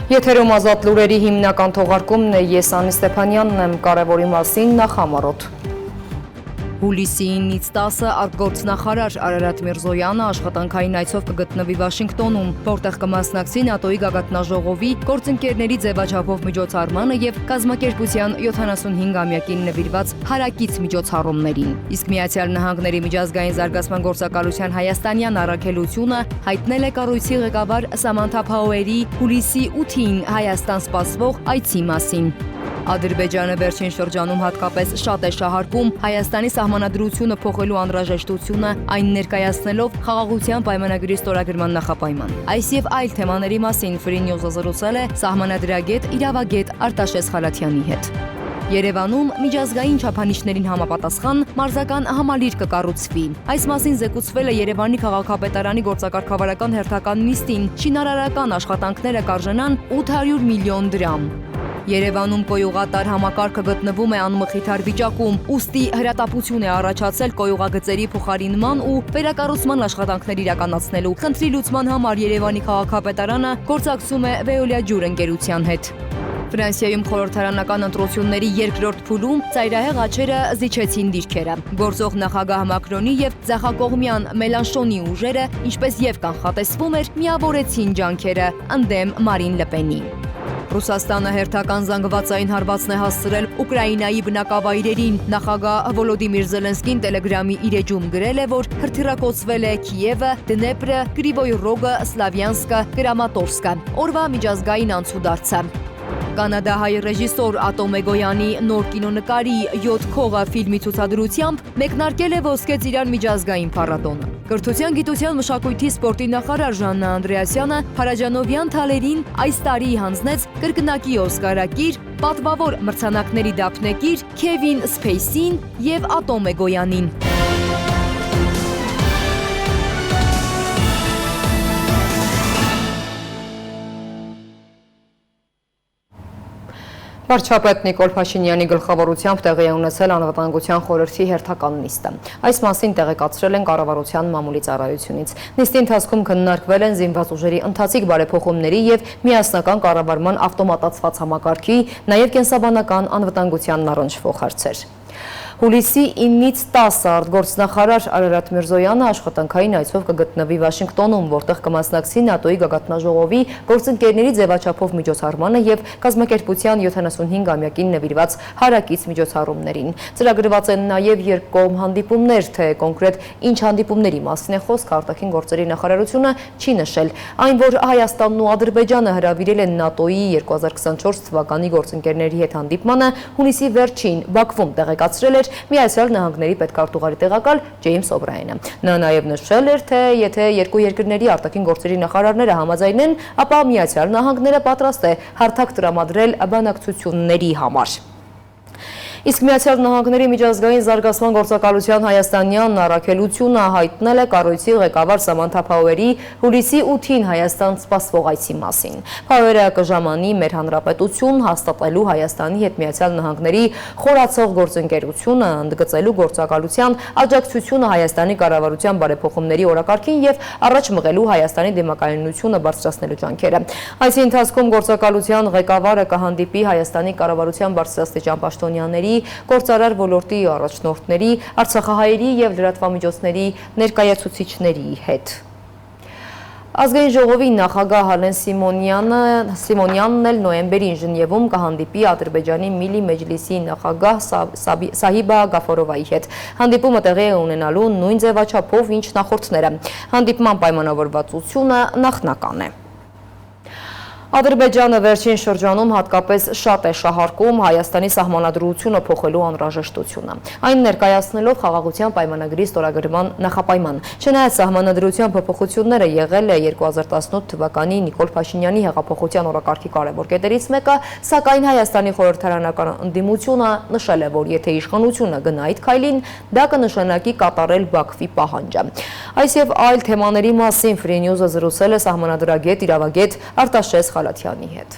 Եթերում ազատ լուրերի հիմնական թողարկումն է, ես Անի Ստեփանյանն եմ, կարևորի մասին նախամարոտ։ Հուլիսի 9-ից 10-ը արտգործնախարար Արարատ Միրզոյանը աշխատանքային այցով կգտնվի Վաշինգտոնում, որտեղ կմասնակցի ՆԱՏՕ-ի գագաթնաժողովի գործընկերների ձևաչափով միջոցառմանը եւ կազմակերպության 75-ամյակին նվիրված հարակից միջոցառումներին։ Իսկ Միացյալ Նահանգների միջազգային զարգացման գործակալության հայաստանյան առաքելությունը հայտնել է կառույցի ղեկավար Սամանթա Փաուերի հուլիսի 8-ին Հայաստան սպասվող այցի մասին։ Ադրբեջանը վերջին շրջանում հատկապես շատ է շահարկում Հայաստանի սահմանադրությունը փոխելու անհրաժեշտությունը, այն ներկայացնելով խաղաղության պայմանագրի ստորագրման նախապայման։ Այս եւ այլ թեմաների մասին Free News-ը զրուցել է սահմանադրագետ իրավագետ Արտաշես Խալաթյանի հետ։ Երևանում միջազգային չափանիշներին համապատասխան մարզական համալիր կկառուցվի։ Այս մասին զեկուցվել է Երևանի քաղաքապետարանի գործակարգավարական հերթական նիստին։ Շինարարական աշխատանքները կարժենան 800 միլիոն դրամ։ Երևանում կոյուղատար համակարգը գտնվում է անմխիթար վիճակում, ուստի հրատապություն է առաջացել կոյուղագծերի փոխարինման ու վերակառուցման աշխատանքներ իրականացնելու։ Խնդրի լուծման համար Երևանի քաղաքապետարանը գործակցում է Veolia ջուր ընկերության հետ։ Ֆրանսիայում խորհրդարանական ընտրությունների երկրորդ փուլում ծայրահեղ աչերը զիջեցին դիրքերը։ Գործող նախագահ Մակրոնի եւ ձախակողմյան Մելանշոնի ուժերը, ինչպես եւ կանխատեսվում էր, միավորեցին ջանքերը ընդդեմ Մարին Լպենի։ Ռուսաստանը հերթական զանգվածային հարվածն է հասցրել Ուկրաինայի բնակավայրերին։ Նախագահ Վոլոդիմիր Զելենսկին Տելեգրամի իր էջում գրել է, որ հրթիռակոծվել է Քիևը, Դնեպրը, Կրիվոյ Ռոգը, Սլավյանսկը, Կրամատորսկը։ Օրվա միջազգային անցուդարձը։ Կանադահայ ռեժիսոր Ատոմ Էգոյանի նոր կինոնկարի 7 քողը ֆիլմի ցուցադրությամբ մեկնարկել է Ոսկե Ծիրան միջազգային փառատոնը։ Կրթության, գիտության, մշակույթի, սպորտի նախարար Ժաննա Անդրեասյանը Փարաջանովյան թալերին այս տարի հանձնեց կրկնակի Օսկարակիր, պատվավոր մրցանակների դափնեկիր Քևին Սփեյսին եւ Ատոմ Էգոյանին։ Վարչապետ Նիկոլ Փաշինյանի գլխավորությամբ տեղի է ունեցել Անվտանգության խորհրդի հերթական նիստը։ Այս մասին տեղեկացրել են կառավարության մամուլի ծառայությունից։ Նիստի ընթացքում քննարկվել են զինված ուժերի ընթացիկ բարեփոխումների եւ միասնական կառավարման ավտոմատացված համակարգի, նաեւ կենսաբանական անվտանգությանն առնչվող հարցեր։ Հուլիսի 9-ից 10-ը արտգործնախարար Արարատ Միրզոյանը աշխատանքային այցով կգտնվի Վաշինգտոնում, որտեղ կմասնակցի ՆԱՏՕ-ի գագաթնաժողովի գործընկերների ձևաչափով միջոցառմանը եւ կազմակերպության 75-ամյակին նվիրված հարակից միջոցառումներին։ Ծրագրված են նաեւ երկկողմ հանդիպումներ, թե կոնկրետ ինչ հանդիպումների մասին է խոսքը, արտաքին գործերի նախարարությունը չի նշել։ Այն, որ Հայաստանն ու Ադրբեջանը հրավիրել են ՆԱՏՕ-ի 2024 թվականի գործընկերների հետ հանդիպմանը, հունիսի վերջին Բաքվում տեղեկացրել էր Միացյալ Նահանգների պետքարտուղարի տեղակալ Ջեյմս Օբրայենը։ Նա նաև նշել էր, թե եթե երկու երկրների արտաքին գործերի նախարարները համաձայնեն, ապա Միացյալ Նահանգները պատրաստ է հարթակ տրամադրել բանակցությունների համար։ Իսկ Միացյալ Նահանգների միջազգային զարգացման գործակալության հայաստանյան առաքելությունը հայտնել է կառույցի ղեկավար Սամանթա Փաուերի հուլիսի 8-ին Հայաստան սպասվող այցի մասին։ Փաուերը կժամանի մեր հանրապետություն հաստատելու Հայաստանի հետ Միացյալ Նահանգների խորացող գործընկերությունը, ընդգծելու գործակալության աջակցությունը Հայաստանի կառավարության բարեփոխումների օրակարգին եւ առաջ մղելու Հայաստանի դիմակայունությունը բարձրացնելու ջանքերը։ Այսի ընթացքում գործակալության ղեկավարը կհանդիպի Հայաստանի կառավարության բարձրաստիճան պաշտոնյաների, գործարար ոլորտի առաջնորդների, արցախահայերի եւ լրատվամիջոցների ներկայացուցիչների հետ։ Ազգային ժողովի նախագահ Հալեն Սիմոնյանն էլ նոյեմբերին Ժնևում կհանդիպի Ադրբեջանի Միլի Մեջլիսի նախագահ Սահիբա Գաֆորովայի հետ։ Հանդիպումը տեղի է ունենալու նույն ձևաչափով, ինչ նախորդները։ Հանդիպման պայմանավորվածությունը նախնական է։ Ադրբեջանը վերջին շրջանում հատկապես շատ է շահարկում Հայաստանի սահմանադրությունը փոխելու անհրաժեշտությունը, այն ներկայացնելով խաղաղության պայմանագրի ստորագրման նախապայման։ Չնայած սահմանադրության փոփոխությունները եղել է 2018 թվականի Նիկոլ Փաշինյանի հեղափոխության օրակարգի կարևոր կետերից մեկը, սակայն Հայաստանի խորհրդարանական ընդդիմությունը նշել է, որ եթե իշխանությունը գնա այդ քայլին, դա կնշանակի կատարել Բաքվի պահանջը։ Այս եւ այլ թեմաների մասին Free News-ը զրուցել է սահմանադրագետ իրավագետ Արտաշես Խալաթյանի հետ։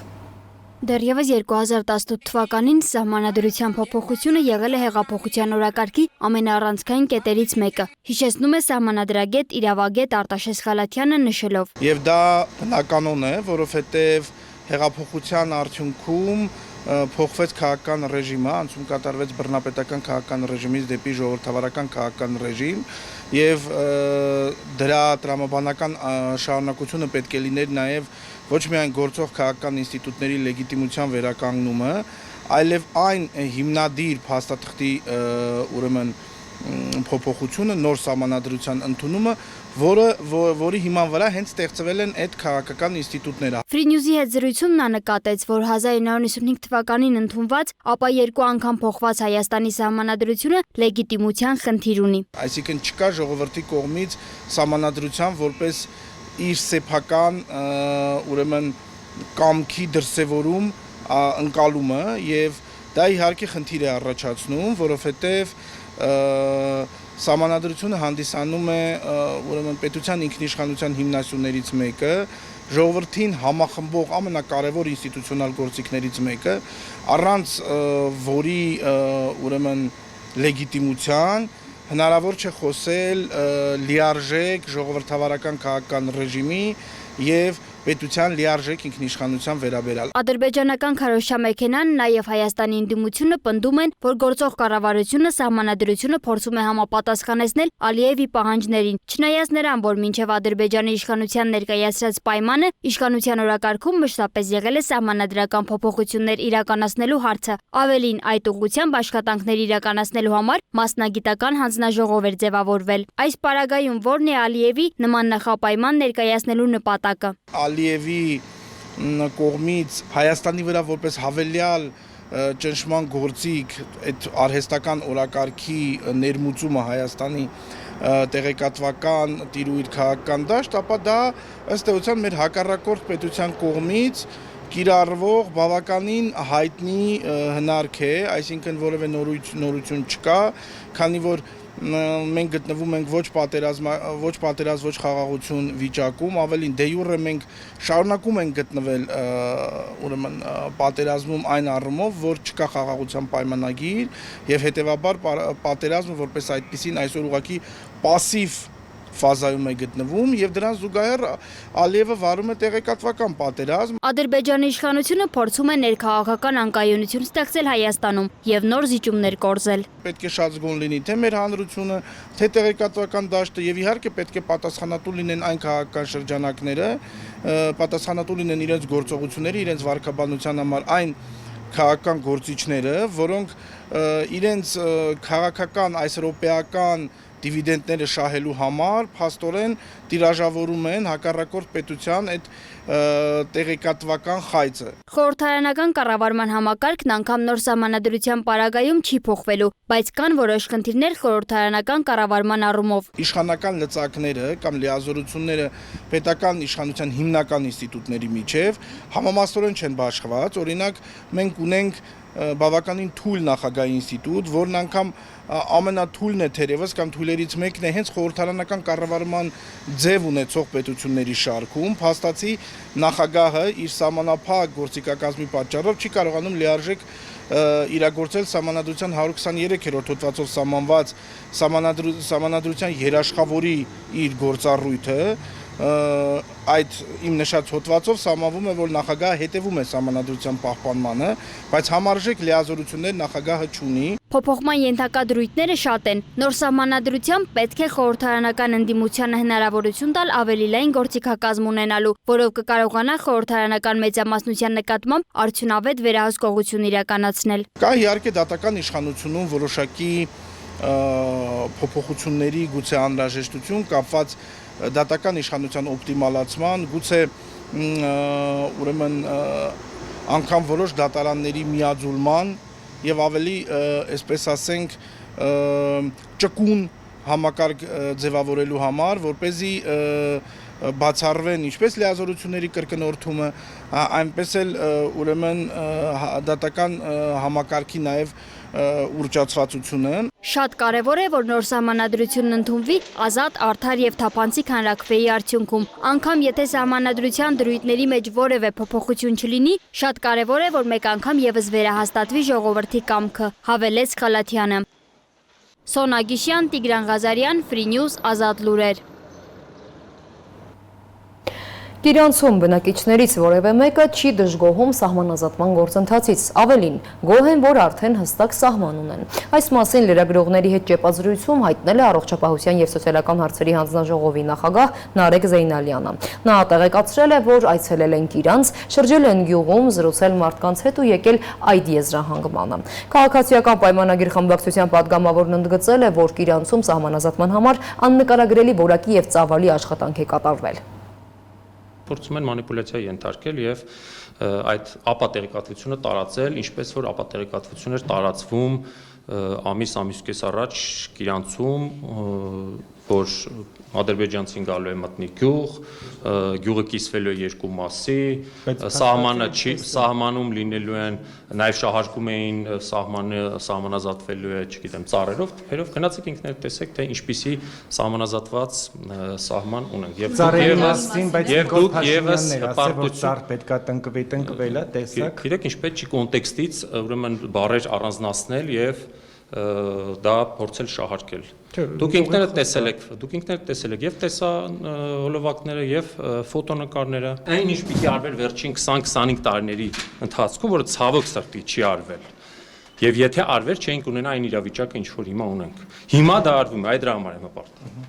Դեռևս 2018 թվականին սահմանադրության փոփոխությունը եղել է հեղափոխության օրակարգի ամենաառանցքային կետերից մեկը, հիշեցնում է սահմանադրագետ իրավագետ Արտաշես Խալաթյանը նշելով։ Եվ դա բնականon է, որովհետև հեղափոխության արդյունքում փոխվեց քաղաքական ռեժիմը, անցում կատարվեց բռնապետական քաղաքական ռեժիմից դեպի ժողովրդավարական քաղաքական ռեժիմ եւ դրա տրամաբանական շարունակությունը պետք է լիներ նաեւ ոչ միայն գործող քաղաքական ինստիտուտների լեգիտիմության վերականգնումը, այլև այն հիմնադիր փաստաթղթի ուրեմն փոփոխությունը, նոր սահմանադրության ընդունումը, որի հիման վրա հենց ստեղծվել են այդ քաղաքական ինստիտուտները։ Free News-ի հետ զրույցում նա նկատեց, որ 1995 թվականին ընդունված, ապա 2 անգամ փոխված Հայաստանի սահմանադրությունը լեգիտիմության խնդիր ունի։ Այսինքն չկա ժողովրդի կողմից սահմանադրության որպես իր սեփական ուրեմն կամքի դրսևորում ընկալումը եւ դա իհարկե խնդիր է առաջացնում, որովհետեւ սահմանադրությունը հանդիսանում է ուրեմն պետության ինքնիշխանության հիմնասյուներից մեկը, ժողովրդին համախմբող ամենակարևոր ինստիտուցիոնալ գործիքներից մեկը, առանց որի ուրեմն լեգիտիմության հնարավոր չէ խոսել լիարժեք ժողովրդավարական քաղաքական ռեժիմի եւ պետության լիարժեք ինքնիշխանության վերաբերյալ։ Ադրբեջանական քարոզչամեքենան նաև Հայաստանի ընդդիմությունը պնդում են, որ գործող կառավարությունը սահմանադրությունը փորձում է համապատասխանեցնել Ալիևի պահանջներին, չնայած նրան, որ մինչև Ադրբեջանի իշխանության ներկայացրած պայմանը իշխանության օրակարգում մշտապես եղել է սահմանադրական փոփոխություններ իրականացնելու հարցը։ Ավելին, այդ ուղղությամբ աշխատանքներ իրականացնելու համար մասնագիտական հանձնաժողով էր ձևավորվել։ Այս պարագայում ո՞րն է Ալիևի նման նախապայման ներկայացնելու նպատակը։ Ալիևի կողմից Հայաստանի վրա որպես հավելյալ ճնշման գործիք այդ արհեստական օրակարգի ներմուծումը Հայաստանի տեղեկատվական տիրույթ քաղաքական դաշտ, ապա դա ըստ էության մեր հակառակորդ պետության կողմից կիրառվող բավականին հայտնի հնարք է, այսինքն որևէ նորություն չկա, քանի որ մենք գտնվում ենք ոչ պատերազմ, ոչ խաղաղություն վիճակում, ավելին դե յուրե մենք շարունակում ենք գտնվել ուրեմն պատերազմում այն առումով, որ չկա խաղաղության պայմանագիր եւ հետեւաբար պատերազմը որպես այդպեսին այսօր ուղղակի пассив ֆազայում է գտնվում եւ դրան զուգահեռ Ալիևը վարում է տեղեկատվական պատերազմ։ Ադրբեջանի իշխանությունը փորձում է ներքաղաքական անկայունություն ստեղծել Հայաստանում եւ նոր զիջումներ կորզել։ Պետք է շատ զգոն լինի թե մեր հանրությունը, թե տեղեկատվական դաշտը եւ իհարկե պետք է պատասխանատու լինեն այն քաղաքական շրջանակները, պատասխանատու լինեն իրենց գործողությունների, իրենց վարքաբանության համար այն քաղաքական գործիչները, որոնք իրենց քաղաքական այս ռոպեական դիվիդենդները շահելու համար փաստորեն տիրաժավորում են հակառակորդ պետության այդ տեղեկատվական խայծը։ Խորհրդարանական կառավարման համակարգն անգամ նոր սահմանադրության պարագայում չի փոխվելու, բայց կան որոշ խնդիրներ խորհրդարանական կառավարման առումով։ Իշխանական լծակները կամ լիազորությունները պետական իշխանության հիմնական ինստիտուտների միջև համամասնորեն չեն բաշխված, օրինակ մենք ունենք բավականին թույլ նախագահի ինստիտուտ, որն անգամ ամենաթույլն է թերևս կամ թույլերից մեկն է հենց խորհրդարանական կառավարման ձև ունեցող պետությունների շարքում, փաստացի նախագահը իր սահմանափակ գործիքակազմի պատճառով չի կարողանում լիարժեք իրագործել սահմանադրության 123-րդ հոդվածով սահմանված սահմանադրության երաշխավորի իր գործառույթը, այդ իմ նշած հոդվածով սահմանվում է, որ նախագահը հետևում է սահմանադրության պահպանմանը, բայց համարժեք լիազորություններ նախագահը չունի։ Փոփոխման ենթակա դրույթները շատ են։ Նոր սահմանադրությամբ պետք է խորհրդարանական ընդդիմությանը հնարավորություն տալ ավելի լայն գործիքակազմ ունենալու, որով կկարողանա խորհրդարանական մեծամասնության նկատմամբ արդյունավետ վերահսկողություն իրականացնել։ Կա իհարկե դատական իշխանությունում որոշակի փոփոխությունների գուցե անհրաժեշտություն կապված դատական իշխանության օպտիմալացման, գուցե ուրեմն անգամ որոշ դատարանների միաձուլման եւ ավելի, այսպես ասենք, ճկուն համակարգ ձևավորելու համար, որպեսզի բացառվեն ինչպես լիազորությունների կրկնորդումը, այնպես էլ ուրեմն դատական համակարգի նաեւ ուրճացվածությունը։ Շատ կարևոր է, որ նոր սահմանադրությունն ընդունվի ազատ, արդար եւ թափանցիկ հանրաքվեի արդյունքում։ Անգամ եթե սահմանադրության դրույթների մեջ որևէ փոփոխություն չլինի, շատ կարևոր է, որ մեկ անգամ եւս վերահաստատվի ժողովրդի կամքը, հավելեց Խալաթյանը։ Սոնա Գիշյան, Տիգրան Ղազարյան, Free News, Ազատ լուրեր։ Գիրանցում բնակիչներից որևէ մեկը չի դժգոհում սահմանազատման գործընթացից, ավելին, գոհ են, որ արդեն հստակ սահման ունեն։ Այս մասին լրագրողների հետ ճեպազրույցում հայտնել է Առողջապահության և սոցիալական հարցերի հանձնաժողովի նախագահ Նարեկ Զեյնալյանը։ Նա տեղեկացրել է, որ այցելել են Գիրանց, շրջել են գյուղում, զրուցել մարդկանց հետ ու եկել այդ եզրահանգմանը։ Քաղաքացիական պայմանագիր խմբակցության պատգամավորն ընդգծել է, որ Գիրանցում սահմանազատման համար աննկարագրելի որակի և ծավալի աշխատանք է կատարվել։ Փորձում են մանիպուլյացիայի ենթարկել եւ այդ ապատեղեկատվությունը տարածել, ինչպես որ ապատեղեկատվություն էր տարածվում ամիս կես առաջ Գիրանցում, որ ադրբեջանցին գալու է մտնի գյուղ, գյուղը կիսվելու է երկու մասի, սահմանում լինելու են, նաև շահարկում էին սահմանազատվելու է, չգիտեմ, ծառերով, թփերով, գնացեք ինքներդ տեսեք, թե ինչպիսի սահմանազատված սահման ունենք։ Եվ դուք եւս հպարտություն պետքա տնկվել է, տեսակ։ Գիտեք, ինչ պետք չի կոնտեքստից, ուրեմն բառեր առանձնացնել եւ դա փորձել շահարկել։ Դուք ինքներդ տեսել եք եւ տեսա հոլովակները եւ ֆոտոնկարները։ Այն ինչ պիտի արվեր վերջին 20-25 տարիների ընթացքում, որը ցավոք սրտի չի արվել։ Եվ եթե արվեր, չէինք ունենա այն իրավիճակը, ինչ որ հիմա ունենք։ Հիմա դա արվում է, այդ դրա համար եմ հպարտանում։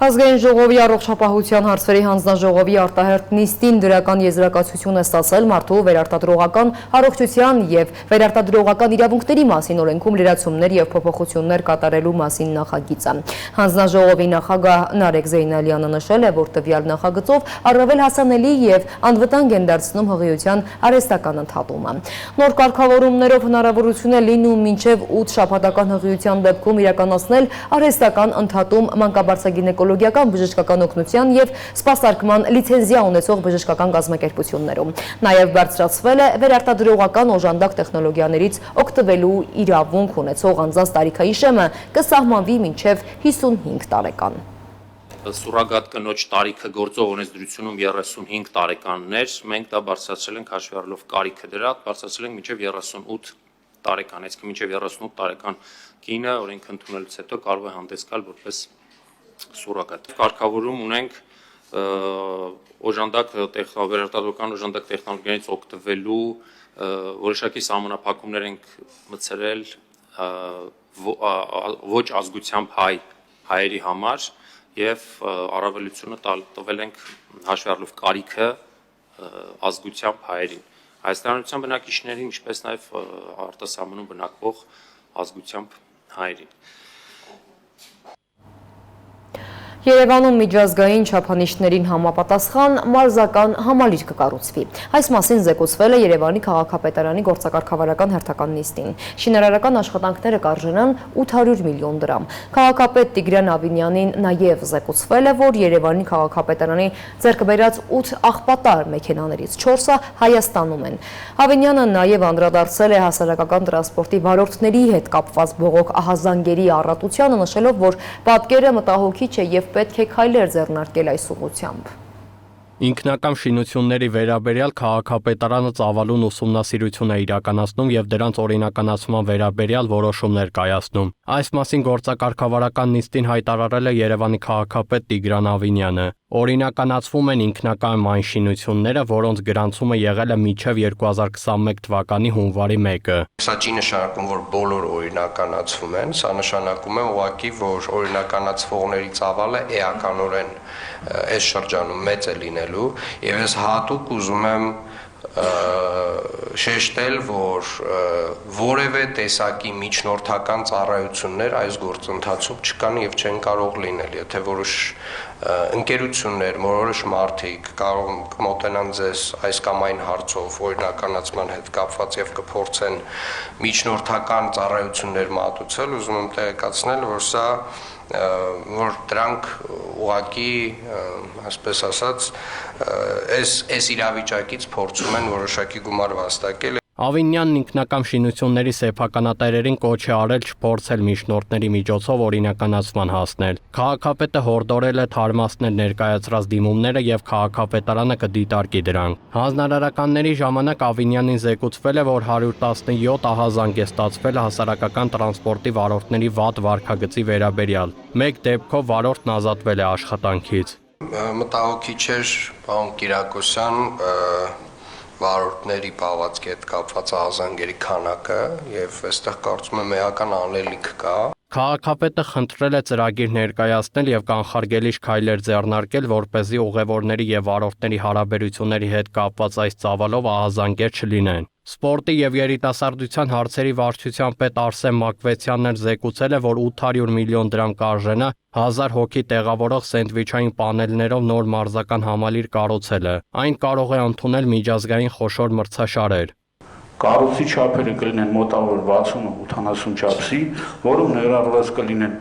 Ազգային ժողովի առողջապահության հարցերի հանձնաժողովի արտահերթ նիստին դրական եզրակացություն է ստացել մարդու վերարտադրողական առողջության և վերարտադրողական իրավունքների մասին օրենքում լրացումներ և փոփոխություններ կատարելու մասին նախագիծը։ Հանձնաժողովի նախագահ Նարեկ Զեյնալյանը նշել է, որ տվյալ նախագծով առավել հասանելի և անվտանգ են դարձնում հղիության արհեստական ընդհատումը։ Նոր կարգավորումներով հնարավորություն է լինում մինչև 8 շաբաթական հղիության դեպքում իրականացնել արհեստական ընդհատում մանկաբարձագինեկոլոգիական բժշկական օգնության և սպասարկման լիցենզիա ունեցող բժշկական կազմակերպություններում։ Նաև բարձրացվել է վերարտադրողական օժանդակ տեխնոլոգիաներից օգտվելու իրավունք ունեցող անձանց տարիքայիշեմը կսահմանվի մինչև 55 տարեկան։ Սուրագատ կնոջ տարիքը գործող օրենսդրությունում 35 տարեկաններ, մենք դա բարձրացրել ենք հաշվի առնելով կարիքը դրա, բարձրացրել ենք մինչև 38 տարեկան, այսինքն մինչև 38 տարեկան կինը օրենքը ընդունելուց հետո կարող է հանդես գալ որպես սուրագատ։ Կարգավորում ունենք վերարտադրական օժանդակ տեխնոլոգիաներից օգտվելու որոշակի սահմանափակումներ ենք մտցրել ոչ ազգությամբ հայերի համար և առավելությունը տվել ենք հաշվի առնելով կարիքը ազգությամբ հայերին, հայաստանյան բնակիչներին, ինչպես նաև արտասահմանում բնակվող ազգությամբ հայերին։ Երևանում միջազգային չափանիշներին համապատասխան մարզական համալիր կկառուցվի։ Այս մասին զեկուցվել է Երևանի քաղաքապետարանի գործակարգավարական հերթական նիստին։ Շինարարական աշխատանքները կարժենան 800 միլիոն դրամ։ Քաղաքապետ Տիգրան Ավինյանին նաև զեկուցվել է, որ Երևանի քաղաքապետարանի ձեռք բերած 8 աղբատար մեքենաներից 4-ը Հայաստանում են։ Ավինյանը նաև անդրադարձել է հասարակական տրանսպորտի վարորդների հետ կապված բողոք ահազանգերի առատությանը, նշելով, որ պատկերը մտահոգիչ է և պետք է քայլեր ձեռնարկել այս ուղղությամբ։ Ինքնակամ շինությունների վերաբերյալ քաղաքապետարանը ծավալուն ուսումնասիրություն է իրականացնում և դրանց օրինականացման վերաբերյալ որոշումներ կայացնում։ Այս մասին գործակարգավարական նիստին հայտարարել է Երևանի քաղաքապետ Տիգրան Ավինյանը։ Օրինականացվում են ինքնակամ այն շինությունները, որոնց գրանցումը եղել է մինչև 2021 թվականի հունվարի 1-ը։ Սա չի նշանակում, որ բոլոր օրինականացվում են, սա նշանակում է ուղղակի, որ օրինականացվողների ծավալը էականորեն այս շրջանում մեծ է լինելու, եւ ես հատուկ ուզում եմ շեշտել, որ որևէ տեսակի միջնորդական ծառայություններ այս գործընթացում չկան եւ չեն կարող լինել, եթե որոշ ընկերություններ, որոշ մարդիկ կմոտենան ձեզ այս կամ այն հարցով օրինականացման հետ կապված եւ կփորձեն միջնորդական ծառայություններ մատուցել, ուզում եմ տեղեկացնել, որ սա որ դրանք ուղղակի, այսպես ասած, այս իրավիճակից փորձում են որոշակի գումար վաստակել։ Ավինյանն ինքնակամ շինությունների սեփականատերերին կոչ է արել չփորձել միջնորդների միջոցով օրինականացման հասնել։ Քաղաքապետը հորդորել է թարմացնել ներկայացրած դիմումները եւ քաղաքապետարանը կդիտարկի դրանք։ Հանձնարարականների ժամանակ Ավինյանին զեկուցվել է, որ 117 ահազանգ է ստացվել հասարակական տրանսպորտի վարորդների վատ վարքագծի վերաբերյալ։ Մեկ դեպքով վարորդն ազատվել է աշխատանքից։ մտահոգիչ էր պարոն Կիրակոսյան վարորդների պահվածքի հետ կապված ահազանգերի քանակը եւ այստեղ կարծում եմ էական անելիք կա։ Քաղաքապետը խնդրել է ծրագիր ներկայացնել եւ կանխարգելիչ քայլեր ձեռնարկել, որպեսզի ուղևորների եւ վարորդների հարաբերությունների հետ կապված այս ծավալով ահազանգեր չլինեն։ Սպորտի եւ երիտասարդության հարցերի վարչության պետ Արսեն Մակվեցյանն էլ զեկուցել է, որ 800 միլիոն դրամ կարժենա 1000 հոգի տեղավորող սենդվիչային պանելներով նոր մարզական համալիր կառուցելը։ Այն կարող է ընդունել միջազգային խոշոր մրցաշարեր։ Կառույցի չափերը կլինեն մոտավոր 60-80 չափսի, որում ներառված կլինեն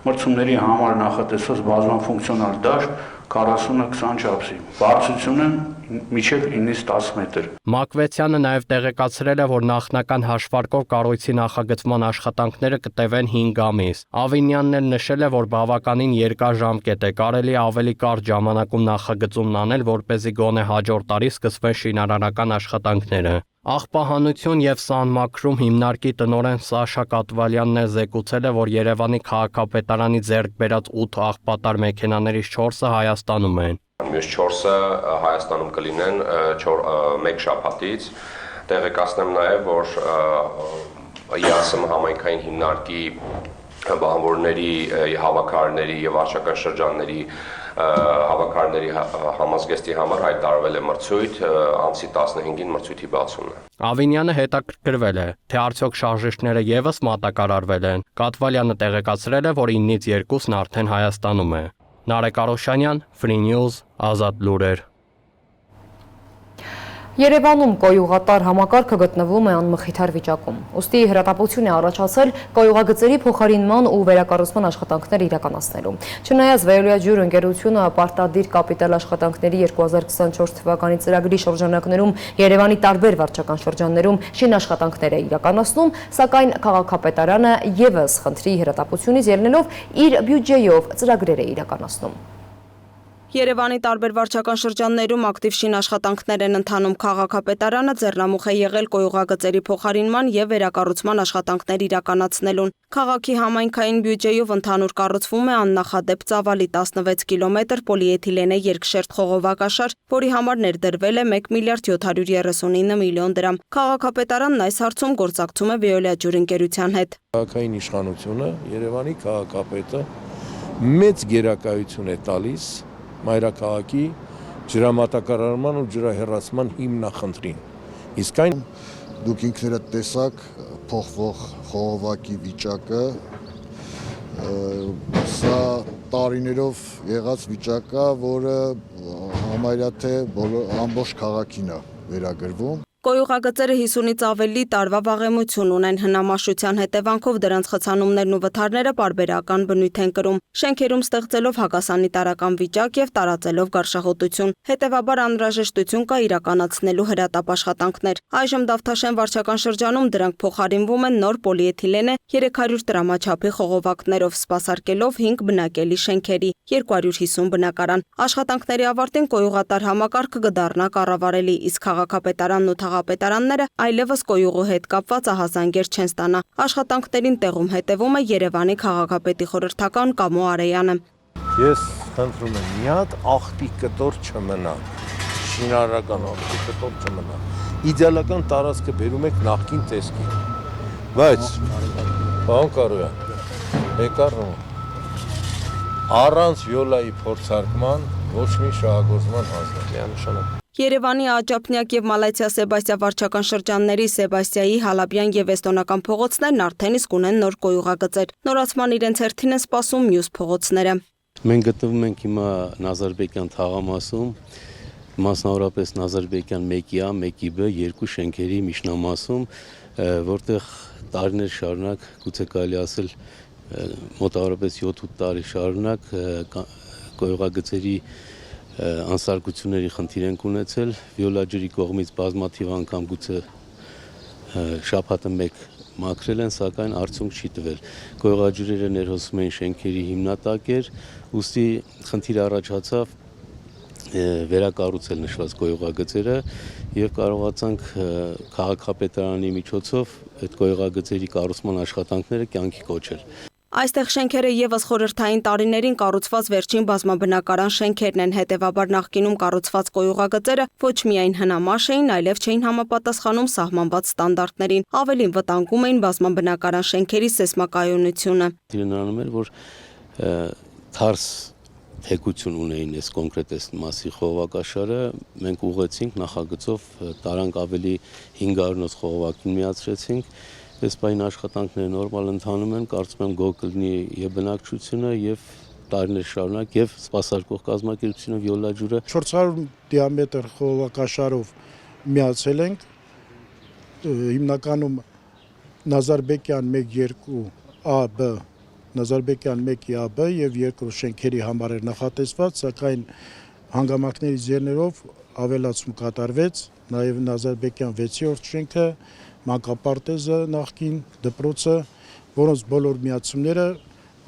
մրցումների համար նախատեսված բազմաֆունկցիոնալ դաշտ 40-20 չափսի, բարձրությունը մինչև 9-10 մետր։ Մակվեցյանը նաև տեղեկացրել է, որ նախնական հաշվարկով կառույցի նախագծման աշխատանքները կտևեն 5 ամիս։ Ավինյանն էլ նշել է, որ բավականին երկար ժամկետ է, կարելի ավելի կարճ ժամանակում նախագծումն անել, որպեսզի գոնե հաջորդ տարի սկսվեն շինարարական աշխատանքները։ Աղբահանություն եւ Սանմակրում հիմնարկի տնօրեն Սաշա Կատվալյանն է զեկուցել, որ Երևանի քաղաքապետարանի ձեռք բերած 8 աղբատար մեքենաներից 4-ը Հայաստանում են։ Մյուս 4-ը Հայաստանում կլինեն 1 շաբաթից։ Տեղեկացնեմ նաև, որ ԵԱՍՄ համայնքային հիմնարկի բանվորների, հավաքարարների եւ վարչական շրջանների հավաքարարների համազգեստի համար հայտարարվել է մրցույթ, ամսի 15-ին մրցույթի բացումն է։ Ավինյանը հետաքրքրվել է, թե արդյոք շարժիչները եւս մատակարարվել են։ Կատվալյանը տեղեկացրել է, որ 9-ից 2-ն արդեն Հայաստանում է։ Նարեկ Արոշանյան, Free News, Ազատ լուրեր։ Երևանում կոյուղատար համակարգը գտնվում է անմխիթար վիճակում։ Ուստի հրատապություն է առաջացել կոյուղագծերի փոխարինման ու վերակառուցման աշխատանքներ իրականացնելու։ Չնայած Veolia ջուր ընկերությունը պարտադիր կապիտալ աշխատանքների 2024 թվականի ծրագրի շրջանակներում Երևանի տարբեր վարչական շրջաններում շինաշխատանքներ է իրականացնում, սակայն քաղաքապետարանը եւս խնդրի հրատապությունից ելնելով իր բյուջեով ծրագրեր է իրականացնում։ Երևանի տարբեր վարչական շրջաններում ակտիվ շինաշխատանքներ են ընթանում, քաղաքապետարանը ձեռնամուխ է եղել կոյուղագծերի փոխարինման եւ վերակառուցման աշխատանքներ իրականացնելուն։ Քաղաքի համայնքային բյուջեով ընդհանուր կառուցվում է աննախադեպ ծավալի 16 կիլոմետր պոլիէթիլենե երկշերտ խողովակաշար, որի համար ներդրվել է 1 միլիարդ 739 միլիոն դրամ։ Քաղաքապետարանն այս հարցում գործակցում է Veolia ջուր ընկերության հետ։ Քաղաքային իշխանությունը, Երևանի քաղաքապետը մեծ գերակայություն է տալիս մայրաքաղաքի ջրամատակարարման ու ջրահեռացման հիմնախնդրին։ Իսկ այն դուք ինքներդ տեսաք փոխվող խողովակի վիճակը, սա տարիներով եղած վիճակ է, որը համարյա թե ամբողջ քաղաքին է վերագրվում։ Կոյուղագծերը 50-ից ավելի տարվա վաղեմություն ունեն, հնամաշության հետևանքով դրանց խցանումներն ու վթարները պարբերական բնույթ են կրում, շենքերում ստեղծելով հակասանիտարական վիճակ եւ տարածելով գարշահոտություն։ Հետևաբար անհրաժեշտություն կա իրականացնելու հրատապ աշխատանքներ։ Այժմ Դավթաշեն վարչական շրջանում դրանք փոխարինվում են նոր պոլիէթիլենե 300 տրամաչափի խողովակներով, սպասարկելով 5 բնակելի շենքերի, 250 բնակարան։ Աշխատանքների ավարտին կոյուղատար համակարգը կդառնա կառավարելի, իսկ քաղաքապետարանն ու Պետարանները այլևս կոյուղու հետ կապված ահազանգեր չեն ստանա։ Աշխատանքներին տեղում հետևում է Երևանի քաղաքապետի խորհրդական Կամո Արեյանը։ Ես խնդրում եմ մի հատ աղբի կտոր չմնա, շինարարական աղբի կտոր չմնա։ Իդեալական տարածքը բերում եք նախկին տեսքի։ Բայց պարոն Կարոյան, եկարնում առանց Veolia-ի փորձարկման ոչ մի շահագործման հանձնարարություն։ Երևանի Աջափնյակ եւ Մալայցիա Սեբաստիա վարչական շրջանների Սեբաստիայի, Հալաբյան եւ Էստոնական փողոցներն արդեն իսկ ունեն նոր կոյուղագծեր։ Նորացման իրենց հերթին են սպասում մյուս փողոցները։ Մենք գտնվում ենք հիմա Նազարբեկյան թաղամասում, մասնավորապես Նազարբեկյան 1-ի A, 1-ի B երկու շենքերի միջնամասում, որտեղ տարիներ շարունակ, գուցե կարելի ասել մոտավորապես 7-8 տարի շարունակ կոյուղագծերի անսարկությունների խնդիր ենք ունեցել, Veolia ջրի կողմից բազմաթիվ անգամ գուցե շաբաթը մեկ մաքրել են, սակայն արդյունք չի տվել։ Կոյուղաջրերը ներհոսում են շենքերի հիմնատակեր, ուստի խնդիր առաջացավ վերակառուցել նշված կոյուղագծերը եւ կարողացանք քաղաքապետարանի միջոցով այդ կոյուղագծերի կառուցման աշխատանքները կյանքի կոչել։ Այստեղ շենքերը եւս խորհրդային տարիներին կառուցված վերջին բազմաբնակարան շենքերն են, հետևաբար նախկինում կառուցված կոյուղագծերը ոչ միայն հնամաշ էին, այլև չէին համապատասխանում սահմանված ստանդարտներին, ավելին վտանգում էին բազմաբնակարան շենքերի սեյսմակայունությունը։ Նրանում էր, որ թարս թեկություն ունեին այս կոնկրետ այս մասի խողովակաշարը, մենք ուղղեցինք նախագծով տարանք ավելի 500-ից խողովակին միացրեցինք, այս պայն աշխատանքները նորմալ ընթանում են, կարծում եմ գոհ կլինի եւ բնակչությունը եւ տարիներ շարունակ եւ սպասարկող կազմակերպությունը Վիոլաջուրը 400 դիամետր խողովակաշարով միացել ենք, հիմնականում Նազարբեկյան 1-2 AB Նազարբեկյան 1-ի AB եւ 2 շենքերի համար էր նախատեսված, սակայն հանգամանքների ձեռներով ավելացում կատարվեց, նաեւ Նազարբեկյան 6-րդ շենքը, մանկապարտեզը նախկին դպրոցը, որոնց բոլոր միացումները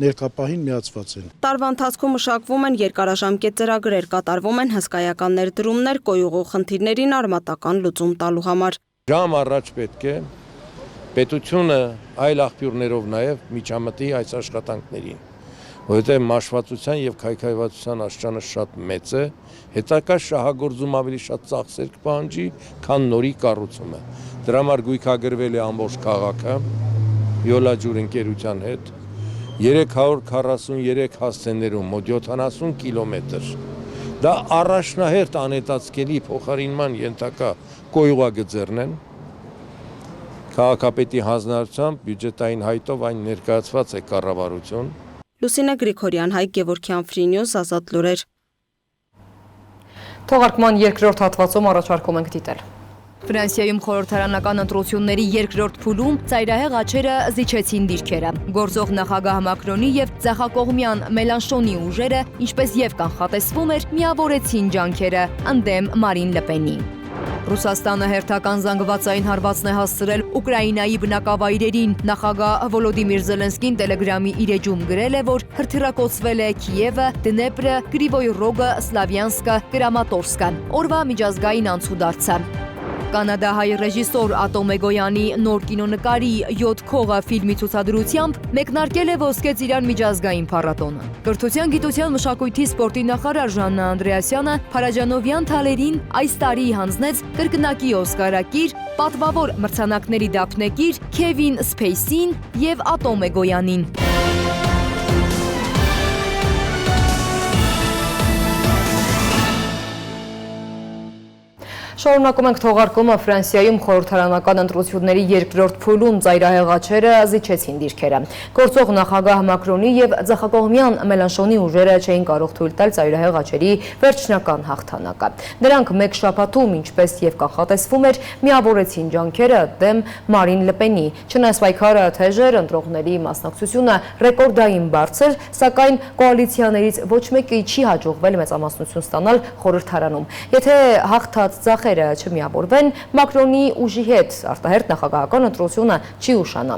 ներկապահին միացված են։ Տարվա ընթացքում մշակվում են երկարաժամկետ ծրագրեր, կատարվում են հսկայական ներդրումներ կոյուղու խնդիրներին արմատական լուծում տալու համար։ Ժամ առաջ պետք է պետությունը այլ աղբյուրներով նաև միջամտի այս աշխատանքներին, որովհետև մաշվածության եւ քայքայվածության աշխարհը շատ մեծ է, հետագա շահագործում ավելի շատ ծախսեր կպահանջի, քան նորի կառուցումը։ Դրա համար գույքագրվել է ամբողջ քաղաքը Վիոլաջուր ընկերության հետ 343 հասցեներում մոտ 70 կիլոմետր։ Դա առաջնահերթ անհետացկելի փոխարինման ենթակա կոյուղագծերն են։ Քաղաքապետի հանձնարարությամբ բյուջետային հայտով այն ներկայացված է կառավարություն։ Լուսինե Գրիգորյան, Հայկ Գևորգյան, Free News, Ազատ լուրեր։ Թողարկման երկրորդ հատվածում առաջարկում ենք դիտել։ Ֆրանսիայում խորհրդարանական ընտրությունների երկրորդ փուլում ծայրահեղ աչերը զիջեցին դիրքերը։ Գործող նախագահ Մակրոնի եւ ձախակողմյան Մելանշոնի ուժերը, ինչպես եւ կանխատեսվում էր, միավորեցին ջանքերը ընդդեմ Մարին Լպենի։ Ռուսաստանը հերթական զանգվածային հարվածն է հասցրել Ուկրաինայի բնակավայրերին։ Նախագահ Վոլոդիմիր Զելենսկին Տելեգրամի իր էջում գրել է, որ հրթիռակոծվել է Կիևը, Դնեպրը, Կրիվոյ Ռոգը, Սլավյանսկը, Կրամատորսկը։ Օրվա միջազգային անցուդարձը։ Կանադահայ ռեժիսոր Ատոմ Էգոյանի նոր կինոնկարի 7 քողը ֆիլմի ցուցադրությամբ մեկնարկել է Ոսկե ծիրան միջազգային փառատոնը։ Կրթության, գիտության, մշակույթի, սպորտի նախարար Ժաննա Անդրեասյանը Փարաջանովյան թալերին այս տարի հանձնեց կրկնակի Օսկարակիր, պատվավոր մրցանակների դափնեկիր Քևին Սփեյսին եւ Ատոմ Էգոյանին։ Շարունակում ենք թողարկումը Ֆրանսիայում խորհրդարանական ընտրությունների երկրորդ փուլում ծայրահեղ աչերը զիջեցին դիրքերը։ Գործող նախագահ Մակրոնի եւ ձախակողմյան Մելանշոնի ուժերը չէին կարող թույլ տալ ծայրահեղ աչերի վերջնական հաղթանակը։ Նրանք մեկ շաբաթում, ինչպես եւ կանխատեսվում էր, միավորեցին ջանքերը դեմ Մարին Լպենի։ Չնայած պայքարը թեժ էր, ընտրողների մասնակցությունը ռեկորդային բարձր, սակայն կոալիցիաներից ոչ մեկի չի հաջողվել մեծամասնություն ստանալ խորհրդարանում։ Եթե հաղթած չմիավորվեն, Մակրոնի ուժի հետ արտահերթ նախագահական ընտրությունը չի ուշանա։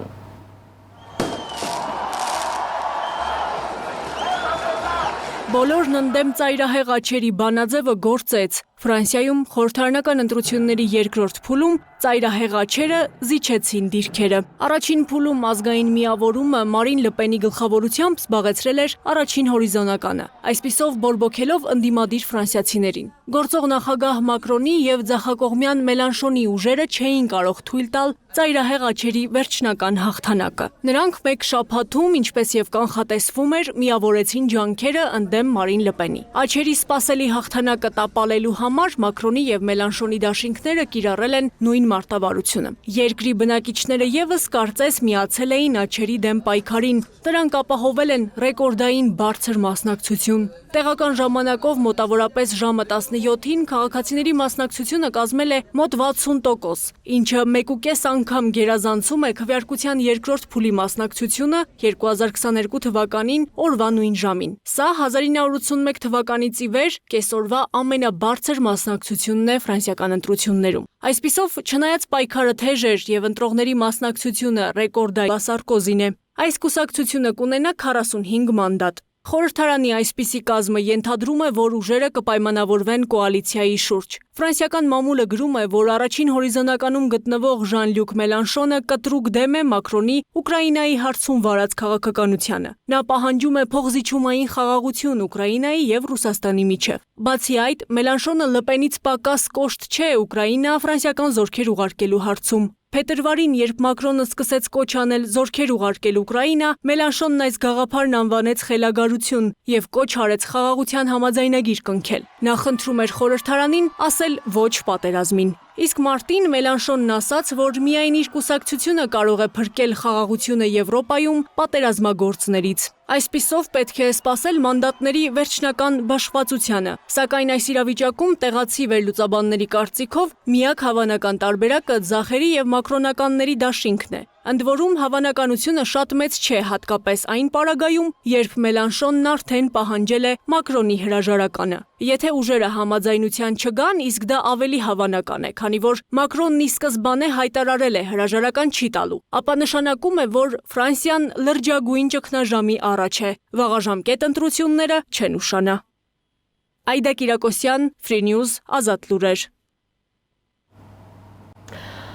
Բոլորն ընդդեմ ծայրահեղ աչերի բանաձևը գործեց։ Ֆրանսիայում խորհրդարանական ընտրությունների երկրորդ փուլում ծայրահեղ աչերը զիջեցին դիրքերը։ Առաջին փուլում ազգային միավորումը Մարին Լպենի գլխավորությամբ զբաղեցրել էր առաջին հորիզոնականը, այսպիսով բորբոքելով ընդդիմադիր ֆրանսիացիներին։ Գործող նախագահ Մակրոնի եւ ձախակողմյան Մելանշոնի ուժերը չէին կարող թույլ տալ ծայրահեղ աչերի վերջնական հաղթանակը։ Նրանք մեկ շաբաթում, ինչպես եւ կանխատեսվում էր, միավորեցին ջանքերը ընդդեմ Մարին Լպենի։ Աչերի սպասելի հաղթանակը տապալելու համար Մակրոնի եւ Մելանշոնի դաշինքները կիրառել են նույն մարտավարությունը։ Երկրի բնակիչները եւս կարծես միացել էին աչերի դեմ պայքարին։ Դրանք ապահովել են ռեկորդային բարձր մասնակցություն։ Տեղական ժամանակով մոտավորապես ժամը 17-ին քաղաքացիների մասնակցությունը կազմել է մոտ 60%, ինչը 1.5 անգամ գերազանցում է քվեարկության երկրորդ փուլի մասնակցությունը 2022 թվականին օրվա նույն ժամին։ Սա 1981 թվականից ի վեր կեսօրվա ամենաբարձր մասնակցությունն է ֆրանսիական ընտրություններում։ Այսպիսով, չնայած պայքարը թեժ էր եւ ընտրողների մասնակցությունը ռեկորդային Սարկոզին է, այս կուսակցությունը կունենա 45 մանդատ։ Խորհրդարանի այսպիսի կազմը ենթադրում է, որ ուժերը կպայմանավորվեն կոալիցիայի շուրջ։ Ֆրանսիական մամուլը գրում է, որ առաջին հորիզոնականում գտնվող Ժան-Լյուկ Մելանշոնը կտրուկ դեմ է Մակրոնի Ուկրաինայի հարցում վարած քաղաքականությանը։ Նա պահանջում է փոխզիջումային խաղաղություն Ուկրաինայի եւ Ռուսաստանի միջև։ Բացի այդ, Մելանշոնը Լպենից պակաս կոշտ չէ Ուկրաինա ֆրանսիական զորքեր ուղարկելու հարցում։ Փետրվարին, երբ Մակրոնը սկսեց կոչ անել զորքեր ուղարկել Ուկրաինա, Մելանշոնն այս գաղափարն անվանեց խելագարություն եւ կոչ արեց խաղաղության համաձայնագիր կնքել։ Նա խնդրում էր խորհրդարանին ասել ոչ պատերազմին։ Իսկ մարտին Մելանշոնն ասաց, որ միայն իր կուսակցությունը կարող է փրկել խաղաղությունը Եվրոպայում պատերազմագործներից։ Այսպիսով պետք է սպասել մանդատների վերջնական բաշխվածությանը, սակայն այս իրավիճակում տեղացի վերլուծաբանների կարծիքով միակ հավանական տարբերակը ձախերի եւ մակրոնականների դաշինքն է։ Ընդ որում հավանականությունը շատ մեծ չէ, հատկապես այն պարագայում, երբ Մելանշոնն արդեն պահանջել է Մակրոնի հրաժարականը։ Եթե ուժերը համաձայնության չգան, իսկ դա ավելի հավանական է, քանի որ Մակրոնն ի սկզբանե հայտարարել է հրաժարական չի տալու, ապա նշանակում է, որ Ֆրանսիան լրջագույն ճգնաժամի առաջ է, վաղաժամկետ ընտրությունները չեն ուշանա։ Այդա Կիրակոսյան, Free News, Ազատ լուրեր։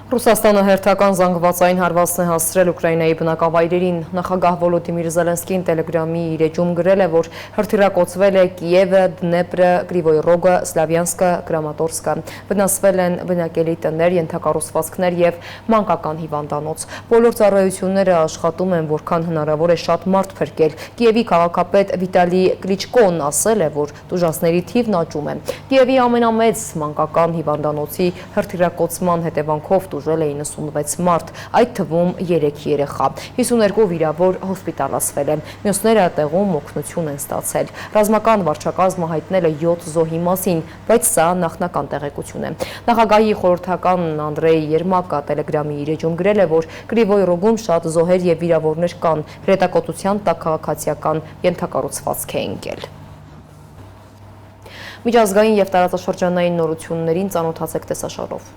Ռուսաստանը հերթական զանգվածային հարվածն է հասցրել Ուկրաինայի բնակավայրերին։ Նախագահ Վոլոդիմիր Զելենսկին Տելեգրամի իր էջում գրել է, որ հրթիռակոծվել է Կիևը, Դնեպրը, Կրիվոյ Ռոգը, Սլավյանսկը, Կրամատորսկը։ Վնասվել են բնակելի տներ, ենթակառուցվածքներ եւ մանկական հիվանդանոց։ Բոլոր ծառայությունները աշխատում են, որքան հնարավոր է շատ մարդ փրկել։ Կիևի քաղաքապետ Վիտալի Կլիչկոն ասել է, որ տուժածների թիվն աճում է։ Կիևի ամենամեծ մանկական հիվանդանոցի հրթիռակոծման հետևանքով տուժել է 96 մարդ, այդ թվում 3 երեխա, 52 վիրավոր հոսպիտալացվել են, մյուսները տեղում օգնություն են ստացել։ Ռազմական վարչակազմը հայտնել է 7 զոհի մասին, բայց սա նախնական տեղեկություն է։ Նախագահի խորհրդական Անդրեյ Երմակը Տելեգրամի իր էջում գրել է, որ Կրիվոյ Ռոգում շատ զոհեր եւ վիրավորներ կան, հրետակոծության տակ քաղաքացիական ենթակառուցվածք է ընկել։ Միջազգային եւ տարածաշրջանային նորություններին ծանոթացեք տեսաշարով։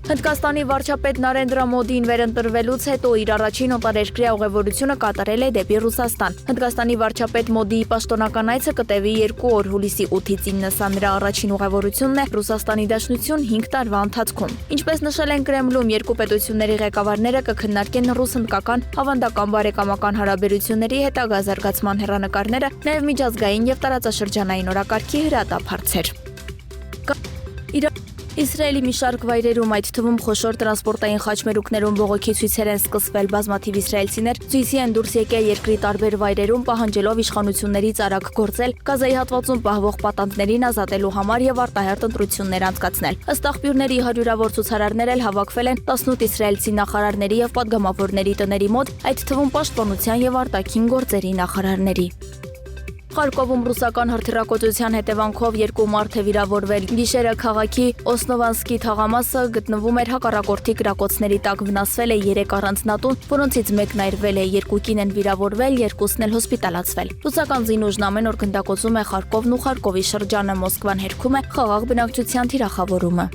Հնդկաստանի վարչապետ Նարենդրա Մոդին վերընտրվելուց հետո իր առաջին օտարերկրյա ուղևորությունը կատարել է դեպի Ռուսաստան։ Հնդկաստանի վարչապետ Մոդիի պաշտոնական այցը կտևի 2 օր, հուլիսի 8-ից 9, սա նրա առաջին ուղևորությունն է Ռուսաստանի Դաշնություն 5 տարվա ընթացքում։ Ինչպես նշել են Կրեմլում, երկու պետությունների ղեկավարները կքննարկեն ռուս-հնդկական ավանդական բարեկամական հարաբերությունների հետագա զարգացման հեռանկարները, նաև միջազգային եւ տարածաշրջանային օրակարգի հրատապ հարցեր։ Իսրայելի մի շարք վայրերում, այդ թվում խոշոր տրանսպորտային խաչմերուկներում բողոքի ցույցեր են սկսվել, բազմաթիվ իսրայելցիներ ցույցի են դուրս եկել երկրի տարբեր վայրերում, պահանջելով իշխանություններից արագ գործել, Գազայի հատվածում պահվող պատանդներին ազատելու համար եւ արտահերթ ընտրություններ անցկացնել։ Ըստ աղբյուրների հարյուրավոր ցուցարարներ էլ հավաքվել են 18 իսրայելցի նախարարների եւ պատգամավորների տների մոտ, այդ թվում պաշտպանության եւ արտաքին գործերի նախարարների։ Խարկովում ռուսական հրթիռակոծության հետևանքով 2 մարդ է վիրավորվել։ Գիշերը քաղաքի Օսնովանսկի թաղամասը գտնվում էր հակառակորդի կրակոցների տակ, վնասվել է 3 առանձնատուն, որոնցից մեկն այրվել է, 2 կին են վիրավորվել, 2-ն էլ հոսպիտալացվել։ Ռուսական զինուժն ամեն օր գնդակոծում է Խարկովն ու Խարկովի շրջանը, Մոսկվան հերքում է խաղաղ բնակչության թիրախավորումը։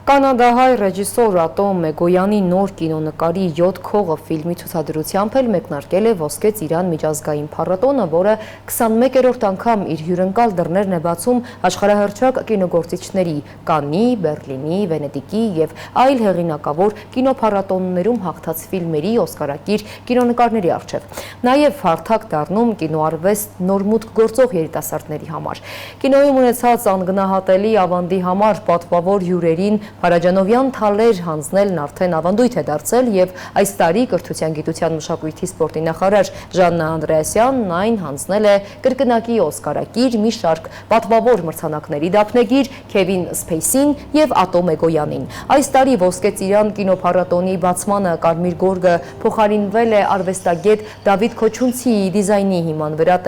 Կանադահայ ռեժիսոր Ատո Մեգոյանի նոր կինոնկարի 7 քողը ֆիլմի ցուցադրությամբ էլ մեկնարկել է Ոսկե Ծիրան միջազգային փառատոնը, որը 21-րդ անգամ իր հյուրընկալ դռներն է բացում աշխարհահռչակ կինոգործիչների Կաննի, Բերլինի, Վենետիկի եւ այլ հեղինակավոր կինոփառատոններում հաղթած ֆիլմերի օսկարակիր կինոնկարների առջև։ Նաեւ հարթակ դառնում կինոարվեստ նոր մուտք գործող երիտասարդների համար։ Կինոյում ունեցած անգնահատելի ավանդի համար պատվավոր հյուրերին Փարաջանովյան թալեր հանձնելն արդեն ավանդույթ է դարձել եւ այս տարի կրթության, գիտության, մշակույթի, սպորտի նախարար Ժաննա Անդրեասյանն այն հանձնել է կրկնակի օսկարակիր մի շարք պատվավոր մրցանակների դափնեկիր Քևին Սփեյսին եւ Ատո Մեգոյանին։ Այս տարի Ոսկե Ծիրան կինոփառատոնի բացմանը կարմիր գորգը փոխարինվել է արվեստագետ Դավիթ Քոչունցիի դիզայնի հիման վրա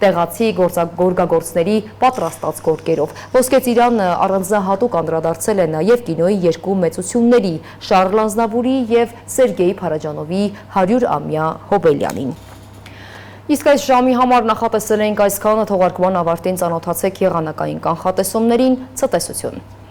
տեղացի գորգագործների պատրաստած գորգերով։ Ոսկե Ծիրանը առանձնահատուկ անդրադարձել է նաև կինոյի երկու մեծությունների՝ Շարլ Ազնավուրի եւ Սերգեյ Փարաջանովի 100-ամյա հոբելյանին։ Իսկ այս ժամի համար նախատեսել էինք այսքանը, թողարկման ավարտին ծանոթացեք եղանակային կանխատեսումներին, ցտեսություն։